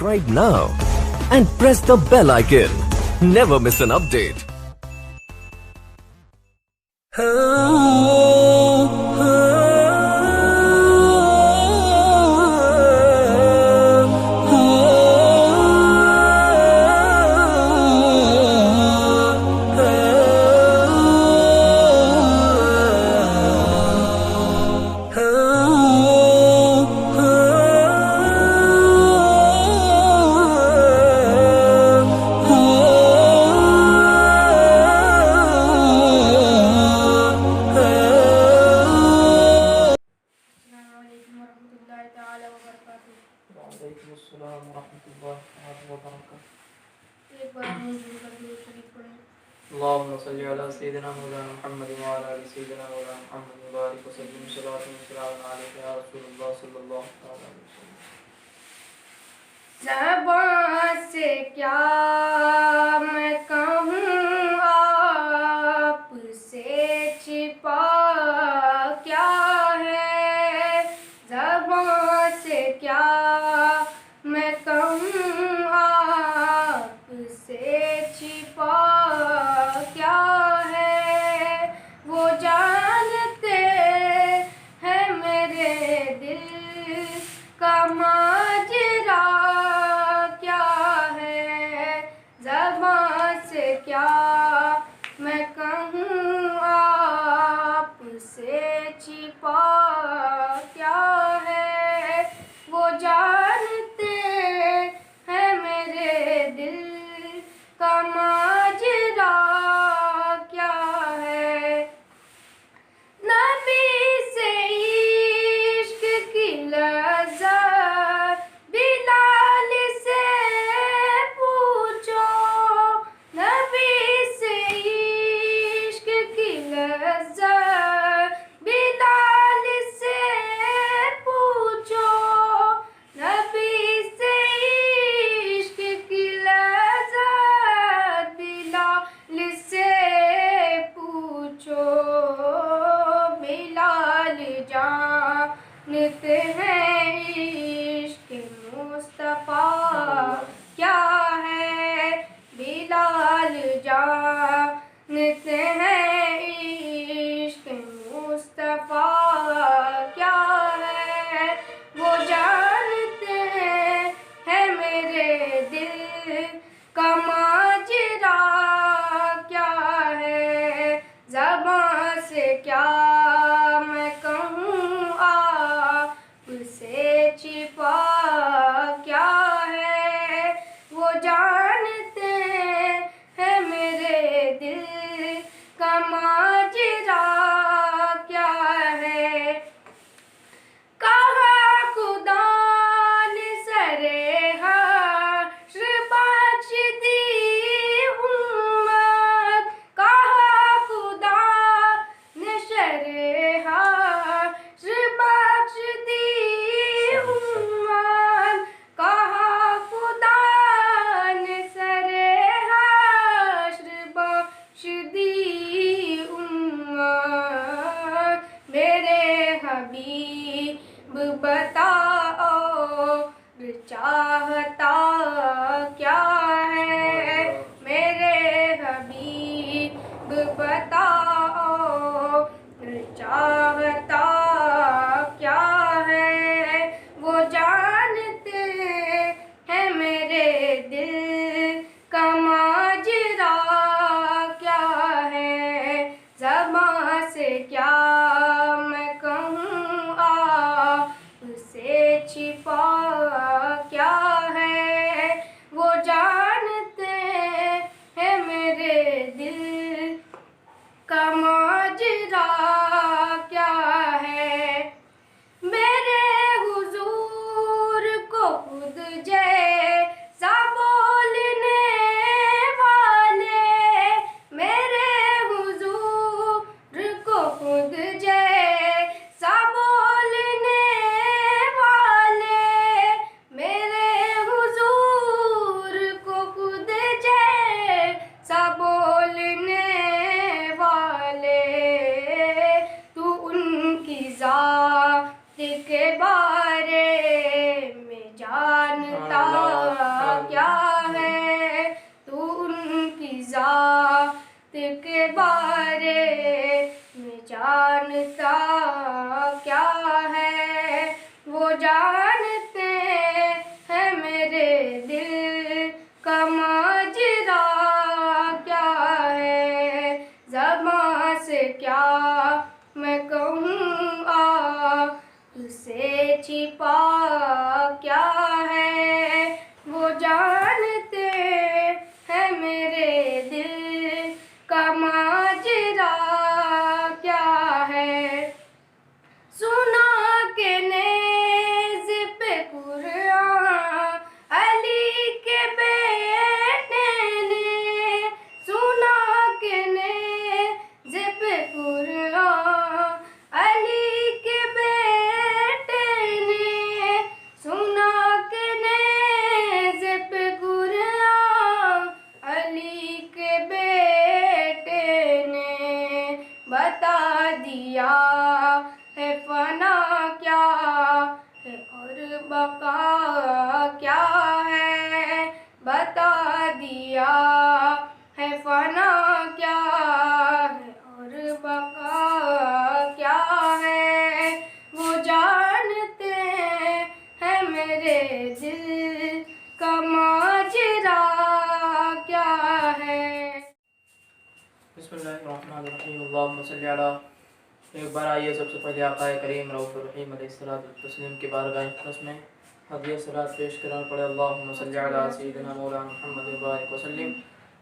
subscribe now and press the bell icon. Never miss an update. वालेकुम अस्सलाम वरहमतुल्लाहि वबरकातुहू। एक बार मंजूर कर दो शरीफ पढ़े। अल्लाहुम्मा सल्लि अला सय्यिदिना मौलाना मुहम्मद व अला आलि सय्यिदिना मौलाना मुहम्मद व बारिक व सल्लिम सलातन व सलाmun अलैका या रसूलल्लाह सल्लल्लाहु अलैहि वसल्लम। ज़बां से क्या मैं कहूँ आपसे छिपा क्या है, ज़बां से क्या मैं कहूँ आपसे छिपा क्या है, वो जानते हैं मेरे दिल का माजरा क्या है, ज़बां से क्या मैं कहूँ आपसे छिपा क्या है, वो जानते हैं मेरे दिल का माजरा क्या है। नबी से इश्क की लज़्ज़त बिलाल से पूछो, नबी से इश्क की लज़्ज़त बिलाल से पूछो, नबी से इश्क की लज़्ज़त बिलाल से पूछो, बिलाल जानते हैं इश्क मुस्तफ़ा क्या है, बिलाल जानते हैं इश्क मुस्तफ़ा क्या है, वो जानते हैं मेरे दिल का माजरा क्या है, ज़बां से क्या मैं कहूँ आपसे छिपा क्या है, वो जानते हैं मेरे दिल का माजरा क्या है। कहा खुदा ने सरे हश्र बख्श दी उम्मत, कहा खुदा ने सरे हश्र बख्श दी उम्मत, कहा खुदा ने सरे के बारे में जानता क्या है, वो जानते हैं मेरे दिल का माजरा क्या है। ज़बां से क्या मैं कहूँ उसे छिपा क्या है, वो जानते हैं मेरे दिल का माजरा क्या है। सुना के नेज़ पे कुरान अली के बेटे ने, सुना के नेज़ पे कुरान अली के बेटे ने, सुना के नेज़ पे कुरान अली के बेटे ने, बता दिया है फना क्या है और बका क्या है, बता दिया है फना क्या है और बका क्या है, वो जानते हैं मेरे दिल का माजरा क्या है। बिस्मिल्लाहिर्रहमानिर्रहीम। अल्लाहुम्मा सल्ली अला। एक बार आइए सबसे पहले आक़ाए करीम रऊफ़ुर रहीम अलैहिस्सलाम के बारगाह अक़दस में हदिया सलात पेश करना पड़े। अल्लाहुम्मा सल्ली अला सय्यिदिना मौलाना मुहम्मद व बारिक व सल्लिम।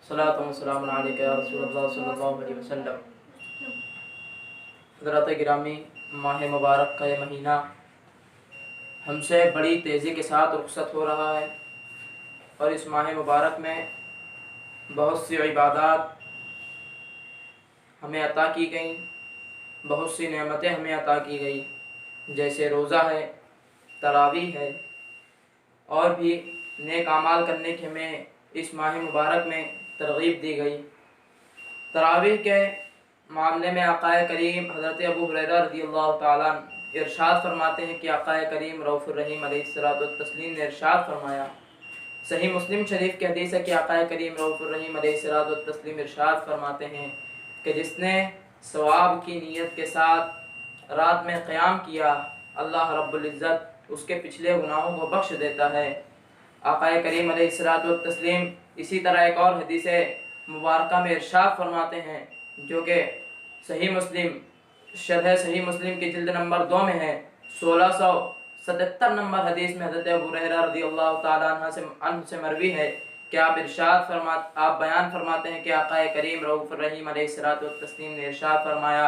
सलातु व सलामुन अलैका या रसूलल्लाह सल्लल्लाहु अलैहि वसल्लम। हज़रात गिरामी, माह मुबारक का ये महीना हमसे बड़ी तेज़ी के साथ रुख़सत हो रहा है और इस माह मुबारक में बहुत सी इबादत हमें अता की गई, बहुत सी नेमतें हमें अता की गई, जैसे रोज़ा है, तरावीह है और भी नेक आमाल करने की हमें इस माह मुबारक में तरग़ीब दी गई। तरावीह के मामले में आक़ाए करीम हज़रत अबू हुरैरा रज़ियल्लाहु ताला अन्हु इरशाद फरमाते हैं कि आक़ाए करीम रऊफ़ुर रहीम अलैहिस्सलातु वस्सलाम ने इरशाद फरमाया, सही मुस्लिम शरीफ की हदीस है कि आक़ाए करीम रऊफ़ुर रहीम अलैहिस्सलातु वस्सलाम इरशाद फरमाते हैं कि जिसने सवाब की नीयत के साथ रात में क़याम किया, अल्लाह रब्बुल इज़्ज़त उसके पिछले गुनाहों को बख्श देता है। आक़ाए करीम अलैहिस्सलातु वस्सलाम इसी तरह एक और हदीस मुबारका में इरशाद फरमाते हैं जो कि सही मुस्लिम शरह सही मुस्लिम की जिल्द नंबर 2 में है, 1677 नंबर हदीस में हज़रत अबू हुरैरा रज़ियल्लाहु ताला अन्हु से मरवी है कि आप बयान फरमाते हैं कि आक़ाए करीम रऊफ़ुर रहीम अलैहिस्सलातु वस्सलाम ने इरशाद फरमाया,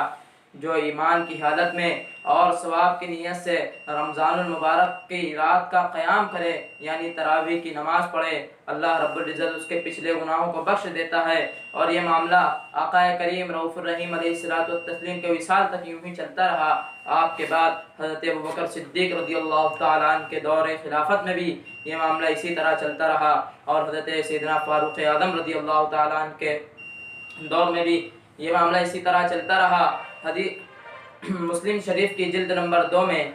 जो ईमान की हालत में और सवाब की नीयत से रमज़ानुल मुबारक की रात का क़याम करे यानी तरावीह की नमाज़ पढ़े, अल्लाह रब्बुल इज़्ज़त उसके पिछले गुनाहों को बख्श देता है। और ये मामला आक़ाए करीम रऊफ़ुर रहीम अलैहिस्सलातु वस्सलाम के विसाल तक यूँ ही चलता रहा। आपके बाद हज़रत अबू बकर सिद्दीक़ रज़ियल्लाहु ताला अन्हु के दौर खिलाफत में भी ये मामला इसी तरह चलता रहा और हज़रत सैयदना फ़ारूक़ आज़म रज़ियल्लाहु ताला अन्हु के दौर में भी ये मामला इसी तरह चलता रहा। मुस्लिम शरीफ की जिल्द नंबर 2 में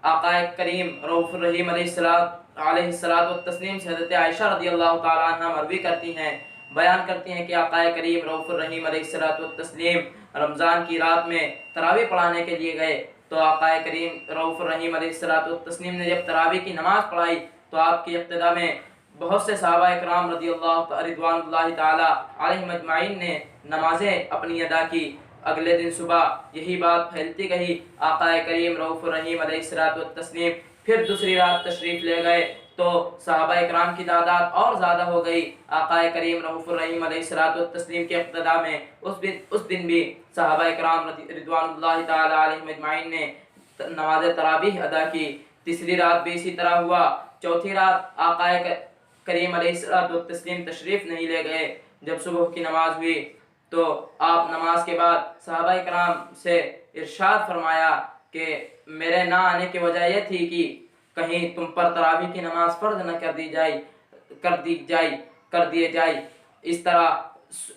आक़ाए करीम रऊफ़ुर रहीम अलैहिस्सलातु वस्सलाम से हज़रत आयशा रज़ियल्लाहु ताला अन्हा मरवी करती हैं, बयान करती हैं कि आक़ाए करीम रऊफ़ुर रहीम अलैहिस्सलातु वस्सलाम रमज़ान की रात में तरावी पढ़ाने के लिए गए तो आक़ाए करीम रऊफ़ुर रहीम अलैहिस्सलातु वस्सलाम ने जब तरावी की नमाज़ पढ़ाई तो आपकी इक़्तिदा में बहुत से सहाबा इकराम रिज़वानुल्लाहि ताला अलैहिम अजमाइन ने नमाज़ें अपनी अदा की। अगले दिन सुबह यही बात फैलती गई, आक़ाए करीम रऊफ़ुर रहीम अलैहिस्सलातु वस्सलाम फिर दूसरी रात तशरीफ़ ले गए तो सहाबा इकराम की तादाद और ज़्यादा हो गई। आक़ाए करीम रऊफ़ुर रहीम अलैहिस्सलातु वस्सलाम के इक़्तिदा में उस दिन भी सहाबा इकराम रिज़वानुल्लाहि ताला अलैहिम अजमाइन ने नमाज़ तरावीह अदा की। तीसरी रात भी इसी तरह हुआ। चौथी रात आक़ाए करीम अलैहिस्सलातु वस्सलाम तशरीफ़ नहीं ले गए। जब सुबह की नमाज हुई तो आप नमाज के बाद सहाबा इकराम से इरशाद फरमाया कि मेरे ना आने की वजह यह थी कि कहीं तुम पर तरावी की नमाज फ़र्ज न कर दिए जाए। इस तरह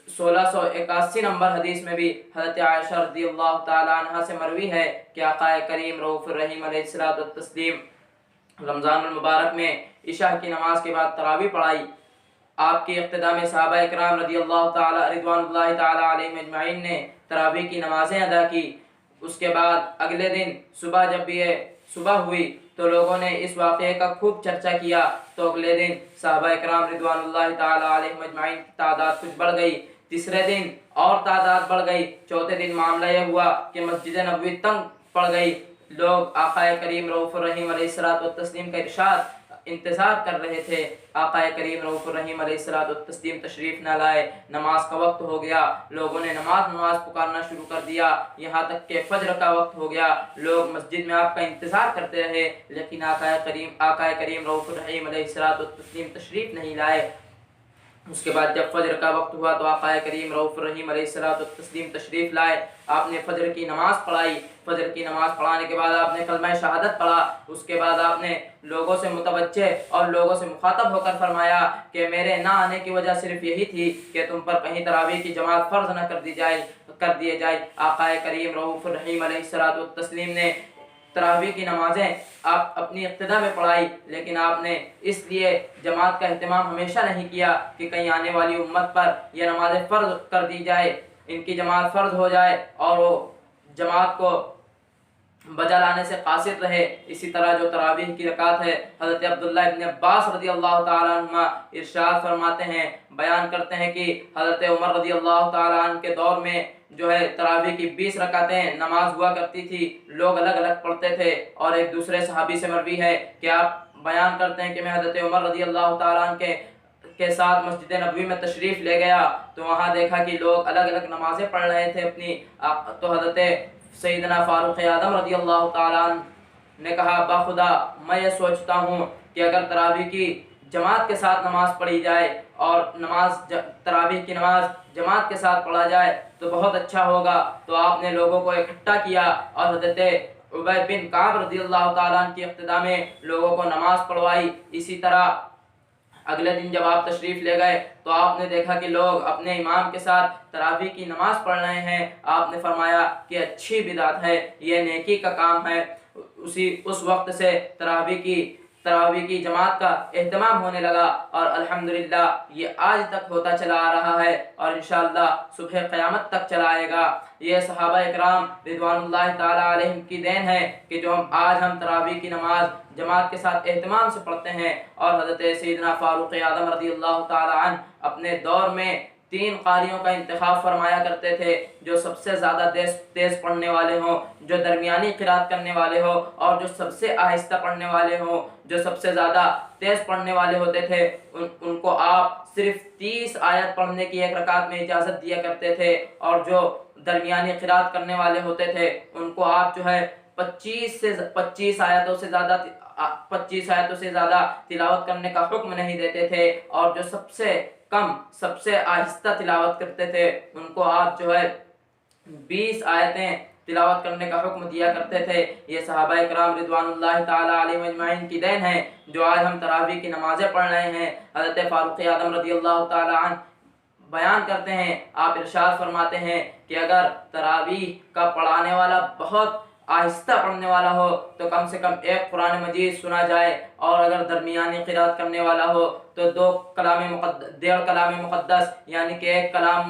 1681 नंबर हदीस में भी हज़रत आयशा रज़ियल्लाहु ताला अन्हा से मरवी है कि आक़ाए करीम रऊफ़ुर रहीम अलैहिस्सलातु वस्सलाम रमज़ानुल मुबारक में इशा की नमाज के बाद तरावी पढ़ाई आपकी इक़्तिदा में सहाबा किराम रज़ियल्लाहु ताला रिज़वानुल्लाहि ताला अलैहिम अजमईन ने तरावी की नमाज़ें अदा की। उसके बाद अगले दिन सुबह जब ये सुबह हुई तो लोगों ने इस वाक़े का खूब चर्चा किया। तो अगले दिन सहाबा किराम रिज़वानुल्लाहि ताला अलैहिम अजमईन की तादाद कुछ बढ़ गई। तीसरे दिन और तादाद बढ़ गई। चौथे दिन मामला यह हुआ कि मस्जिद नबवी तंग पड़ गई। लोग आक़ाए करीम रऊफ़ुर रहीम अलैहिस्सलातु वत्तस्लीम का इरशाद इंतज़ार कर रहे थे। आक़ाए करीम रऊफ़ुर रहीम अलैहिस्सलातु वत्तस्लीम तशरीफ़ न लाए। नमाज का वक्त हो गया। लोगों ने नमाज पुकारना शुरू कर दिया। यहाँ तक के फजर का वक्त हो गया। लोग मस्जिद में आपका इंतज़ार करते रहे, लेकिन आक़ाए करीम रऊफ़ुर रहीम अलैहिस्सलातु वत्तस्लीम तशरीफ़ नहीं लाए। उसके बाद जब फजर का वक्त हुआ तो आक़ाए करीम रऊफ़ुर रहीम अलैहिस्सलातु वत्तस्लीम तशरीफ़ लाए। आपने फजर की नमाज़ पढ़ाई। फजर की नमाज़ पढ़ाने के बाद आपने कलमा शहादत पढ़ा। उसके बाद आपने लोगों से मुतवज्जे और लोगों से मुखातब होकर फरमाया कि मेरे ना आने की वजह सिर्फ यही थी कि तुम पर कहीं तरावी की जमात फ़र्ज न कर दिए जाए। आक़ाए करीम रऊफ़ुर रहीम अलैहिस्सलातु वत्तस्लीम ने तरावी की नमाज़ें आप अपनी इक़्तिदा में पढ़ाई, लेकिन आपने इसलिए जमात का अहतमाम हमेशा नहीं किया कि कहीं आने वाली उम्मत पर यह नमाज़ें फ़र्ज कर दी जाए, इनकी जमात फ़र्ज हो जाए और वो जमात को बजा लाने से कासिर रहे। इसी तरह जो तरावीह की रकात है, हज़रत अब्दुल्लाह इब्न अब्बास रज़ियल्लाहु ताला अन्हुमा इरशाद फरमाते हैं, बयान करते हैं कि हज़रत उमर रज़ियल्लाहु ताला अन्हु के दौर में जो है तरावीह की 20 रकातें नमाज हुआ करती थी। लोग अलग अलग पढ़ते थे। और एक दूसरे सहाबी से मरवी है कि आप बयान करते हैं कि मैं हज़रत उमर रज़ियल्लाहु ताला अन्हु के साथ मस्जिद नबवी में तशरीफ़ ले गया तो वहाँ देखा कि लोग अलग अलग नमाजें पढ़ रहे थे अपनी। तो हज़रत सैयदना फारूक आज़म रज़ियल्लाहु ताला अन्हु ने कहा, बाखुदा मैं ये सोचता हूँ कि अगर तरावी की जमात के साथ नमाज पढ़ी जाए और तरावीह की नमाज जमात के साथ पढ़ा जाए तो बहुत अच्छा होगा। तो आपने लोगों को इकट्ठा किया और हज़रत उबय बिन काब रज़ियल्लाहु ताला अन्हु की इक़्तिदा में लोगों को नमाज पढ़वाई। इसी तरह अगले दिन जब आप तशरीफ़ ले गए तो आपने देखा कि लोग अपने इमाम के साथ तरावी की नमाज पढ़ रहे हैं। आपने फरमाया कि अच्छी बिदात है, यह नेकी का काम है। उस वक्त से तरावी की जमात का एहतमाम होने लगा और अल्हम्दुलिल्लाह ये आज तक होता चला आ रहा है और इंशाअल्लाह सुबह क़यामत तक चलाएगा। ये सहाबा इकराम रिज़वानुल्लाहि ताला अलैहिम की देन है कि जो आज हम तरावी की नमाज जमात के साथ एहतमाम से पढ़ते हैं। और हज़रत सैयदना फारूक आज़म रज़ियल्लाहु ताला अन्हु अपने दौर में 3 कारियों का इंतखाब फरमाया करते थे, जो सबसे ज़्यादा तेज़ पढ़ने वाले हों, जो दरमियानी क़िरात करने वाले हों और जो सबसे आहिस्ता पढ़ने वाले हों। जो सबसे ज़्यादा तेज़ पढ़ने वाले होते थे उनको आप सिर्फ 30 आयत पढ़ने की एक रकात में इजाज़त दिया करते थे और जो दरमियानी क़िरात करने वाले होते थे उनको आप जो है 25 आयतों से ज़्यादा तिलावत करने का हुक्म नहीं देते थे। और जो सबसे आहिस्ता तिलावत करते थे उनको आप जो है 20 आयतें तिलावत करने का हुक्म दिया करते थे। ये सहाबा इकराम रिज़वानुल्लाहि ताला अलैहिम अजमईन की देन है जो आज हम तरावी की नमाज़ें पढ़ रहे हैं। हज़रत फारूक आज़म रज़ियल्लाहु ताला अन्हु बयान करते हैं, आप इरशाद फरमाते हैं कि अगर तरावी का पढ़ाने वाला बहुत आहिस्ता पढ़ने वाला हो तो कम से कम एक कुरान मजीद सुना जाए और अगर दरमियानी क़िरात करने वाला हो तो 1.5 कलाम मुक़द्दस यानी कि एक कलाम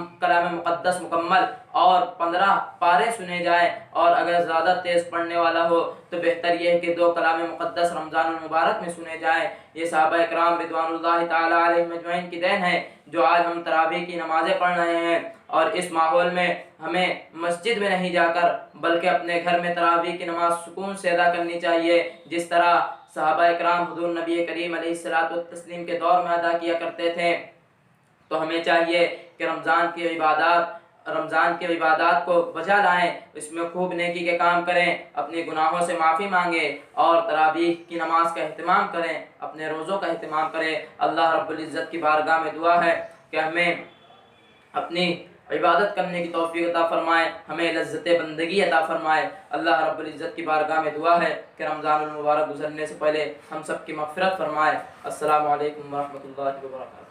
मुक़द्दस मुकम्मल और 15 पारे सुने जाए। और अगर ज़्यादा तेज़ पढ़ने वाला हो तो बेहतर यह है कि 2 कलाम मुक़द्दस रमज़ानुल मुबारक में सुने जाए। ये सहाबा इकराम रिज़वानुल्लाहि ताला अलैहिम अजमईन की देन है जो आज हम तरावी की नमाज़ें पढ़ रहे हैं। और इस माहौल में हमें मस्जिद में नहीं जाकर बल्कि अपने घर में तरावी की नमाज सुकून से अदा करनी चाहिए, जिस तरह सहाबा इकराम हुज़ूर नबी करीम अलैहिस्सलातु वत्तस्लीम के दौर में अदा किया करते थे। तो हमें चाहिए कि रमज़ान की इबादत को बजा लाएं, इसमें खूब नेकी के काम करें, अपने गुनाहों से माफ़ी मांगें और तरावीह की नमाज का एहतमाम करें, अपने रोज़ों का एहतमाम करें। अल्लाह रब्बुल इज़्ज़त की बारगाह में दुआ है कि हमें अपनी इबादत करने की तौफीक अता फरमाए, हमें लज़्ज़त बंदगी अता फरमाए। अल्लाह रब्बुल इज़्ज़त की बारगाह में दुआ है कि रमज़ानुल मुबारक गुज़रने से पहले हम सब की मग़फ़िरत फरमाए। अस्सलामु अलैकुम व रहमतुल्लाहि व बरकातुहू।